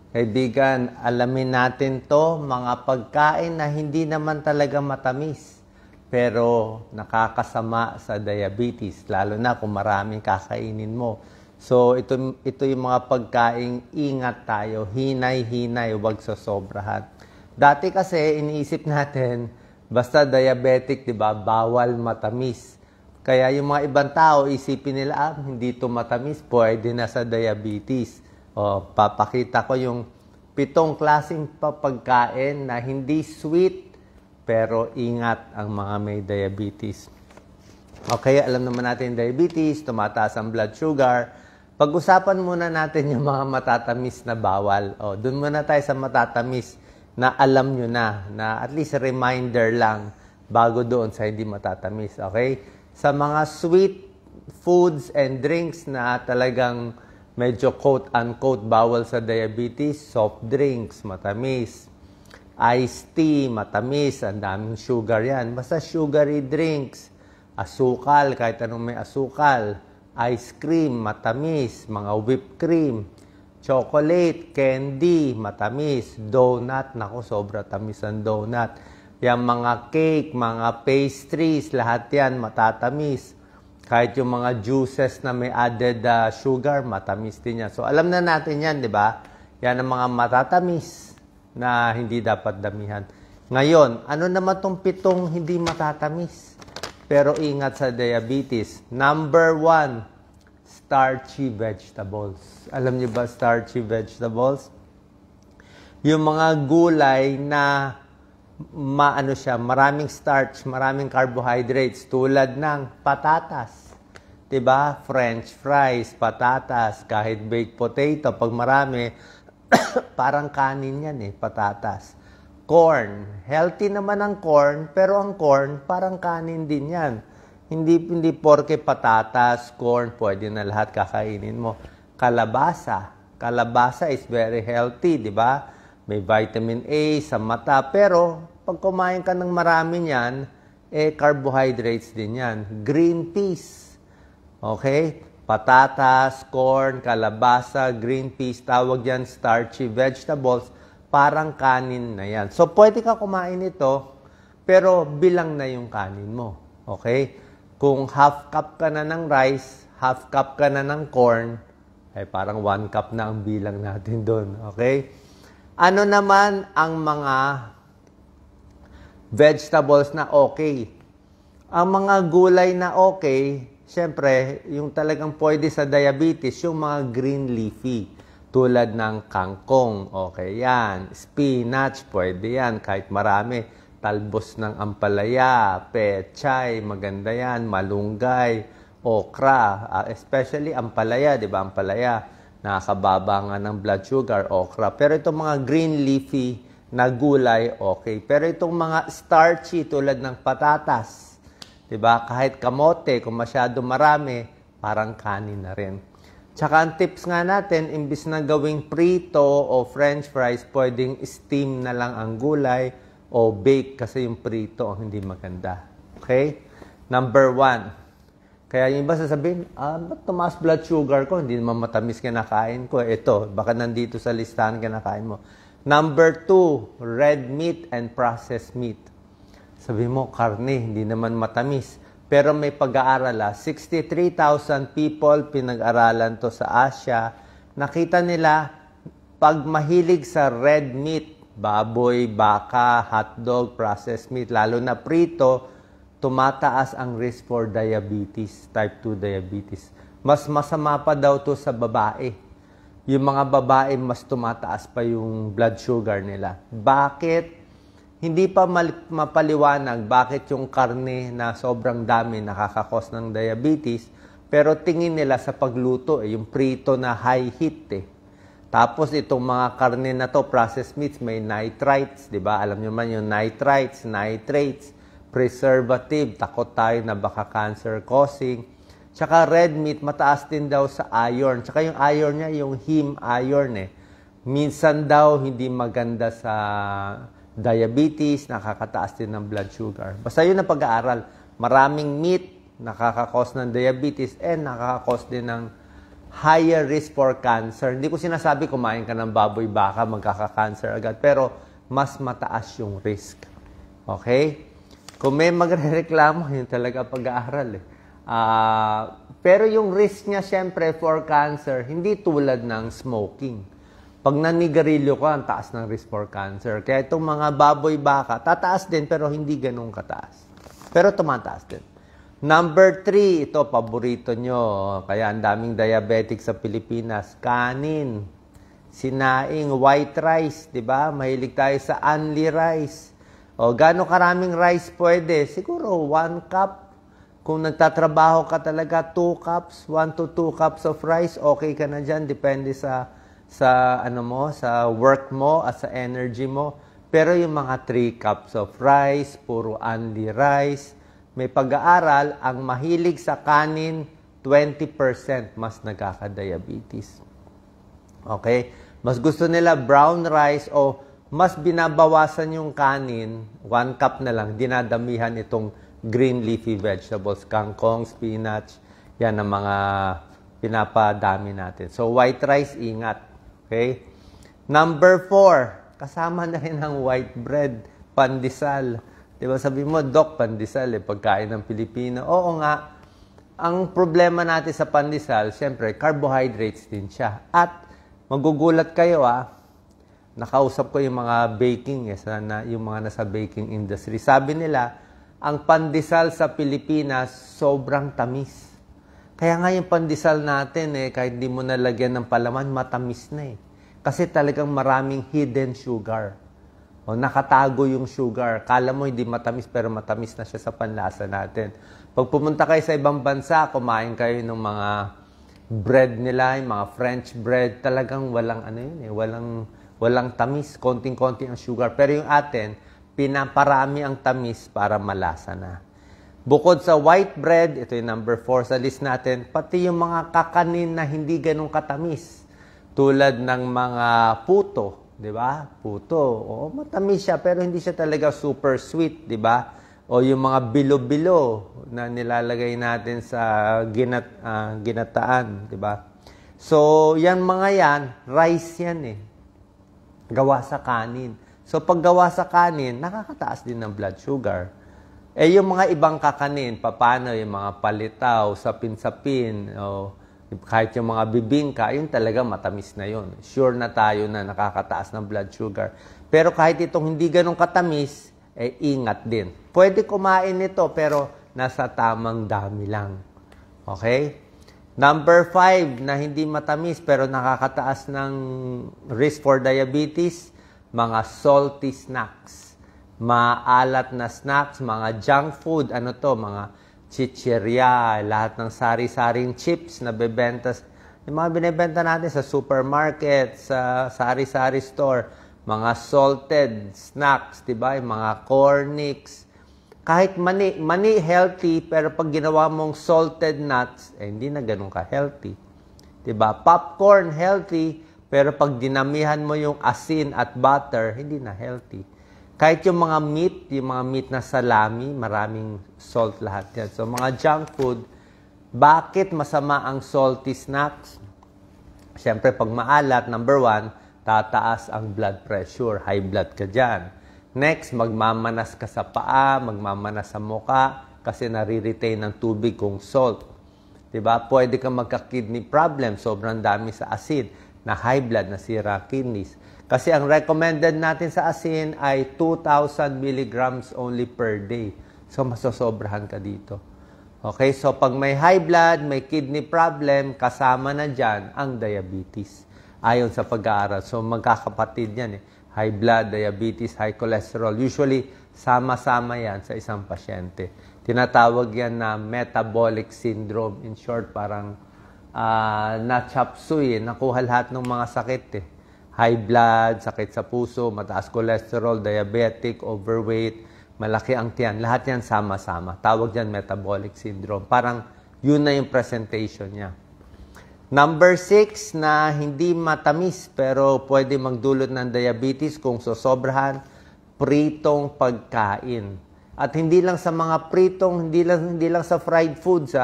Kaibigan, alamin natin to, mga pagkain na hindi naman talaga matamis, pero nakakasama sa diabetes, lalo na kung maraming kakainin mo. So, ito yung mga pagkain, ingat tayo, hinay-hinay, huwag sosobrahan. Dati kasi, iniisip natin, basta diabetic, di ba, bawal matamis. Kaya yung mga ibang tao, isipin nila, hindi ito matamis, pwede na sa diabetes. O, papakita ko yung 7 klaseng pagkain na hindi sweet, pero ingat ang mga may diabetes. Okay, alam naman natin diabetes, tumataas ang blood sugar. Pag-usapan muna natin yung mga matatamis na bawal. O, dun muna tayo sa matatamis na alam nyo na at least reminder lang bago doon sa hindi matatamis. Okay? Sa mga sweet foods and drinks na talagang medyo quote-unquote bawal sa diabetes, soft drinks, matamis. Iced tea, matamis, ang daming sugar yan. Basta sugary drinks, asukal, kahit anong may asukal. Ice cream, matamis, mga whipped cream. Chocolate, candy, matamis. Donut, naku, sobra tamis ang donut. Yung mga cake, mga pastries, lahat yan matatamis. Kahit yung mga juices na may added sugar, matamis din yan. So, alam na natin yan, di ba? Yan ang mga matatamis na hindi dapat damihan. Ngayon, ano naman itong 7 hindi matatamis? Pero ingat sa diabetes. Number 1, starchy vegetables. Alam niyo ba starchy vegetables? Yung mga gulay na maraming starch, maraming carbohydrates tulad ng patatas. 'Di ba? French fries, patatas, kahit baked potato, pag marami parang kanin 'yan patatas. Corn, healthy naman ang corn, pero ang corn parang kanin din 'yan. Hindi porke patatas, corn, pwede na lahat kakainin mo. Kalabasa is very healthy, 'di ba? May vitamin A sa mata, pero pag kumain ka ng marami niyan, carbohydrates din yan. Green peas. Okay? Patatas, corn, kalabasa, green peas, tawag yan starchy vegetables, parang kanin na yan. So, pwede ka kumain ito, pero bilang na yung kanin mo. Okay? Kung half cup ka na ng rice, half cup ka na ng corn, ay parang 1 cup na ang bilang natin doon. Okay? Ano naman ang mga vegetables na okay? Ang mga gulay na okay, syempre, yung talagang pwede sa diabetes, yung mga green leafy. Tulad ng kangkong, okay yan. Spinach, pwede yan, kahit marami. Talbos ng ampalaya, pechay, maganda yan. Malunggay, okra, especially ampalaya, di ba? Ampalaya, nakakababa nga ng blood sugar, okra. Pero itong mga green leafy na gulay, okay. Pero itong mga starchy tulad ng patatas, diba? Kahit kamote, kung masyado marami, parang kanin na rin. Tsaka ang tips nga natin, imbis na gawing prito o french fries, pwedeng steam na lang ang gulay o bake kasi yung prito ang hindi maganda. Okay? Number 1. Kaya yung iba sasabihin, ba't tumaas blood sugar ko? Hindi naman matamis kinakain ko. Ito, baka nandito sa listahan kinakain mo. Number 2, red meat and processed meat. Sabi mo, karne, hindi naman matamis. Pero may pag-aaral, 63,000 people pinag-aralan to sa Asia. Nakita nila, pag mahilig sa red meat, baboy, baka, hotdog, processed meat, lalo na prito, tumataas ang risk for diabetes, type 2 diabetes. Mas masama pa daw to sa babae. Yung mga babae, mas tumataas pa yung blood sugar nila. Bakit? Hindi pa mapaliwanag bakit yung karne na sobrang dami nakakakos ng diabetes, pero tingin nila sa pagluto, yung prito na high heat Tapos itong mga karne na to, processed meats, may nitrites, di ba? Alam nyo man yung nitrites, nitrates, preservative, takot tayo na baka cancer causing. Tsaka red meat, mataas din daw sa iron. Tsaka yung iron niya, yung heme iron Minsan daw, hindi maganda sa diabetes, nakakataas din ng blood sugar. Basta yun ang pag-aaral. Maraming meat, nakakakos ng diabetes, and nakakakos din ng higher risk for cancer. Hindi ko sinasabi kumain ka ng baboy baka magkaka-cancer agad, pero mas mataas yung risk. Okay? Kung may magrereklamo, yun talaga pag-aaral. Pero yung risk niya, syempre, for cancer, hindi tulad ng smoking. Pag nanigarilyo ka, ang taas ng risk for cancer. Kaya itong mga baboy baka, tataas din, pero hindi ganun kataas. Pero tumataas din. Number 3, ito, paborito nyo. Kaya ang daming diabetic sa Pilipinas. Kanin, sinaing, white rice, di ba? Mahilig tayo sa only rice. O, gaano karaming rice pwede? Siguro 1 cup. Kung nagtatrabaho ka talaga, 2 cups, 1 to 2 cups of rice, okay ka na dyan. Depende sa work mo at sa energy mo. Pero yung mga 3 cups of rice, puro only rice, may pag-aaral, ang mahilig sa kanin, 20% mas nagkaka-diabetes. Okay? Mas gusto nila brown rice o mas binabawasan yung kanin, 1 cup na lang, dinadamihan itong green leafy vegetables, kangkong, spinach, yan ang mga pinapadami natin. So, white rice, ingat. Okay? Number 4, kasama na rin ang white bread, pandesal. Diba sabi mo, Doc, pandesal, pagkain ng Pilipino. Oo nga, ang problema natin sa pandesal, siyempre, carbohydrates din siya. At magugulat kayo, nakausap ko yung mga baking, yung mga nasa baking industry. Sabi nila, ang pandesal sa Pilipinas, sobrang tamis. Kaya nga yung pandesal natin, kahit di mo nalagyan ng palaman, matamis na . Kasi talagang maraming hidden sugar. O nakatago yung sugar. Kala mo hindi matamis, pero matamis na siya sa panlasa natin. Pag pumunta kayo sa ibang bansa, kumain kayo ng mga bread nila, yung mga French bread, talagang walang walang tamis, konting-konti ang sugar. Pero yung atin, pinaparami ang tamis para malasa na. Bukod sa white bread, ito yung number 4 sa list natin, pati yung mga kakanin na hindi ganun katamis. Tulad ng mga puto, di ba? Puto, matamis siya pero hindi siya talaga super sweet, di ba? O yung mga bilo-bilo na nilalagay natin sa ginataan, di ba? So, yan mga yan, rice yan gawa sa kanin. So, pag gawa sa kanin, nakakataas din ng blood sugar. Yung mga ibang kakanin, paano yung mga palitaw, sapin-sapin, o kahit yung mga bibingka, yun talaga matamis na yun. Sure na tayo na nakakataas ng blood sugar. Pero kahit itong hindi ganun katamis, ingat din. Pwede kumain nito, pero nasa tamang dami lang. Okay? Number 5, na hindi matamis, pero nakakataas ng risk for diabetes, mga salty snacks. Maalat na snacks, mga junk food, mga chichirya, lahat ng sari-saring chips na bebenta, yung mga binibenta natin sa supermarket, sa sari-sari store, mga salted snacks, diba? Yung mga cornix. Kahit mani healthy, pero pag ginawa mong salted nuts, hindi na ganun ka-healthy. Diba? Popcorn healthy, pero pag dinamihan mo yung asin at butter, hindi na healthy. Kahit yung mga meat na salami, maraming salt lahat yan. So, mga junk food, bakit masama ang salty snacks? Siyempre, pag maalat, number 1, tataas ang blood pressure. High blood ka dyan. Next, magmamanas ka sa paa, magmamanas sa muka, kasi nare-retain ng tubig kung salt. Diba? Pwede kang magka-kidney problem, sobrang dami sa asin, na high blood, nasira kidneys. Kasi ang recommended natin sa asin ay 2,000 milligrams only per day. So, masosobrahan ka dito. Okay? So, pag may high blood, may kidney problem, kasama na dyan ang diabetes. Ayon sa pag-aaral. So, magkakapatid yan High blood, diabetes, high cholesterol. Usually, sama-sama yan sa isang pasyente. Tinatawag yan na metabolic syndrome. In short, parang na-chapsuy. Nakuha lahat ng mga sakit High blood, sakit sa puso, mataas cholesterol, diabetic, overweight, malaki ang tiyan. Lahat yan sama-sama. Tawag yan metabolic syndrome. Parang yun na yung presentation niya. Number 6 na hindi matamis pero pwede magdulot ng diabetes kung sosobrahan, pritong pagkain. At hindi lang sa mga pritong, hindi lang sa fried foods,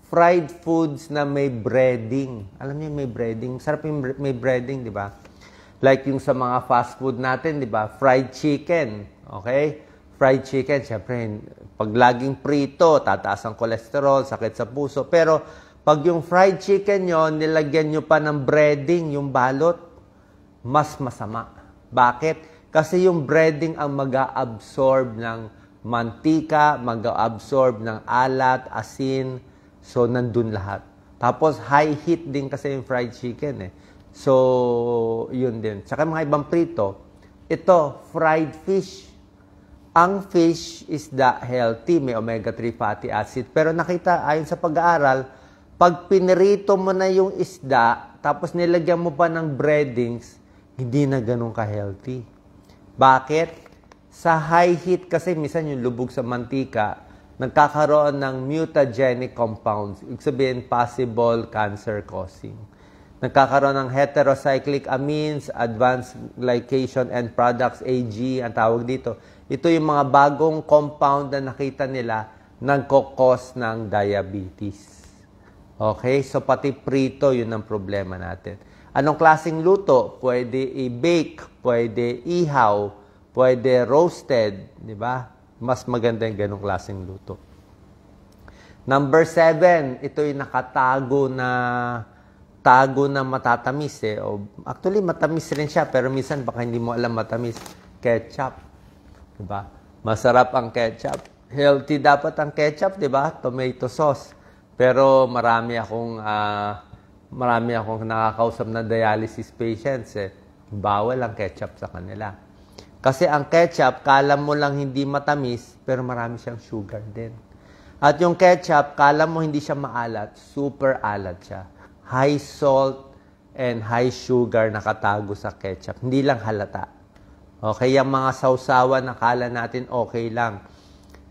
fried foods na may breading. Alam niyo may breading. Sarap yung may breading, di ba? Like yung sa mga fast food natin, di ba? Fried chicken. Okay? Fried chicken, syempre, pag laging prito, tataas ang kolesterol, sakit sa puso. Pero, pag yung fried chicken nyo, nilagyan nyo pa ng breading, yung balot, mas masama. Bakit? Kasi yung breading ang mag-absorb ng mantika, mag-absorb ng alat, asin, so nandun lahat. Tapos, high heat din kasi yung fried chicken eh. So, yun din. Tsaka mga ibang prito, ito, fried fish. Ang fish is healthy, may omega-3 fatty acid. Pero nakita, ayon sa pag-aaral, pag pinirito mo na yung isda, tapos nilagyan mo pa ng breadings, hindi na ganun ka-healthy. Bakit? Sa high heat kasi, minsan yung lubog sa mantika, nagkakaroon ng mutagenic compounds. Ibig sabihin, possible cancer-causing. Nagkakaroon ng heterocyclic amines, advanced glycation end products, AG, ang tawag dito. Ito yung mga bagong compound na nakita nila nagkokos ng diabetes. Okay? So, pati prito, yun ang problema natin. Anong klaseng luto? Pwede i-bake, pwede ihaw, pwede roasted, di ba? Mas maganda yung ganong klaseng luto. Number 7, ito yung nakatago na matatamis eh. O, actually, matamis rin siya, pero minsan baka hindi mo alam matamis. Ketchup. Diba? Masarap ang ketchup. Healthy dapat ang ketchup, diba? Tomato sauce. Pero marami akong nakakausap na dialysis patients eh. Bawal ang ketchup sa kanila. Kasi ang ketchup, kala mo lang hindi matamis, pero marami siyang sugar din. At yung ketchup, kala mo hindi siya maalat, super alat siya. High salt and high sugar nakatago sa ketchup. Hindi lang halata. Okay, yung mga sausawan, nakala natin okay lang.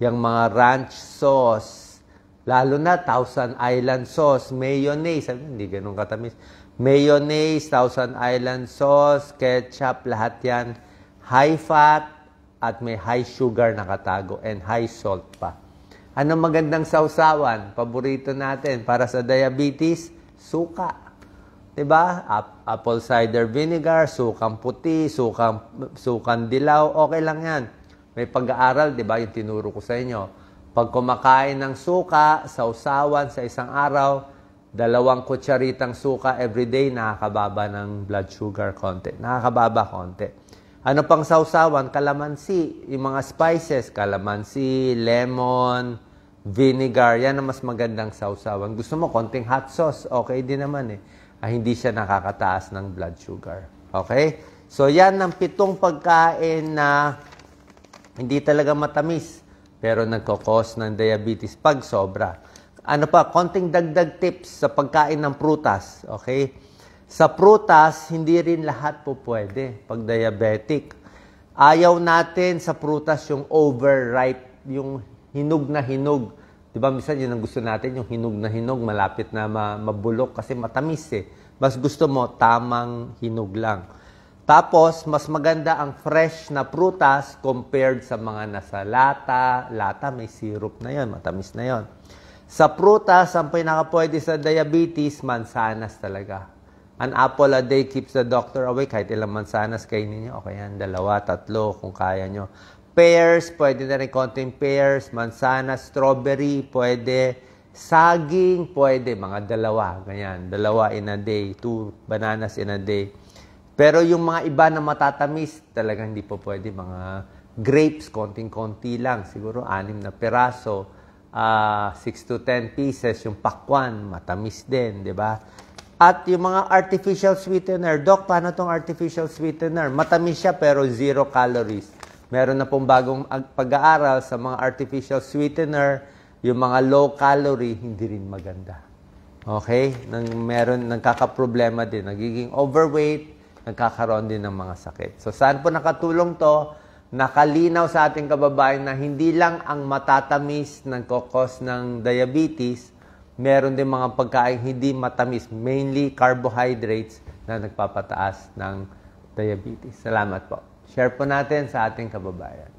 Yung mga ranch sauce, lalo na Thousand Island sauce, mayonnaise, hindi ganun katamis. Mayonnaise, Thousand Island sauce, ketchup, lahat yan. High fat at may high sugar nakatago and high salt pa. Ano magandang sausawan? Paborito natin para sa diabetes? Suka. Diba? Apple cider vinegar, sukang puti, sukang dilaw, okay lang yan. May pag-aaral, diba? Yung tinuro ko sa inyo. Pag kumakain ng suka, sausawan sa isang araw, 2 kutsaritang suka everyday, nakakababa ng blood sugar konti. Nakakababa konti. Ano pang sausawan? Kalamansi. Yung mga spices, kalamansi, lemon, vinegar. Yan ang mas magandang sausawan. Gusto mo, konting hot sauce. Okay din naman eh. Hindi siya nakakataas ng blood sugar. Okay? So, yan ang 7 pagkain na hindi talaga matamis, pero nagkakos ng diabetes pag sobra. Ano pa? Konting dagdag tips sa pagkain ng prutas. Okay? Sa prutas, hindi rin lahat po pwede pag diabetic. Ayaw natin sa prutas yung overripe, yung hinog na hinog. Diba, minsan yun ang gusto natin, yung hinog na hinog, malapit na mabulok kasi matamis eh. Mas gusto mo, tamang hinog lang. Tapos, mas maganda ang fresh na prutas compared sa mga nasa lata. Lata, may syrup na yon, matamis na yon. Sa prutas, ang pinaka-pwede sa diabetes, mansanas talaga. An apple a day keeps the doctor away. Kahit ilang mansanas kainin nyo, okay yan, 2, 3 kung kaya nyo. Pears, pwede na rin konting pears, mansanas, strawberry, pwede. Saging, pwede. Mga 2, ganyan. 2 in a day, 2 bananas in a day. Pero yung mga iba na matatamis, talagang hindi po pwede. Mga grapes, konting-konti lang. Siguro 6 na peraso, 6 to 10 pieces. Yung pakwan, matamis din, di ba? At yung mga artificial sweetener. Doc, paano tong artificial sweetener? Matamis siya pero 0 calories. Meron na pong bagong pag-aaral sa mga artificial sweetener, yung mga low calorie, hindi rin maganda. Okay? Nagkakaproblema din. Nagiging overweight, nagkakaroon din ng mga sakit. So, saan po nakatulong to? Nakalinaw sa ating kababayan na hindi lang ang matatamis nagkokos ng diabetes, meron din mga pagkain hindi matamis, mainly carbohydrates na nagpapataas ng diabetes. Salamat po. Share po natin sa ating kababayan.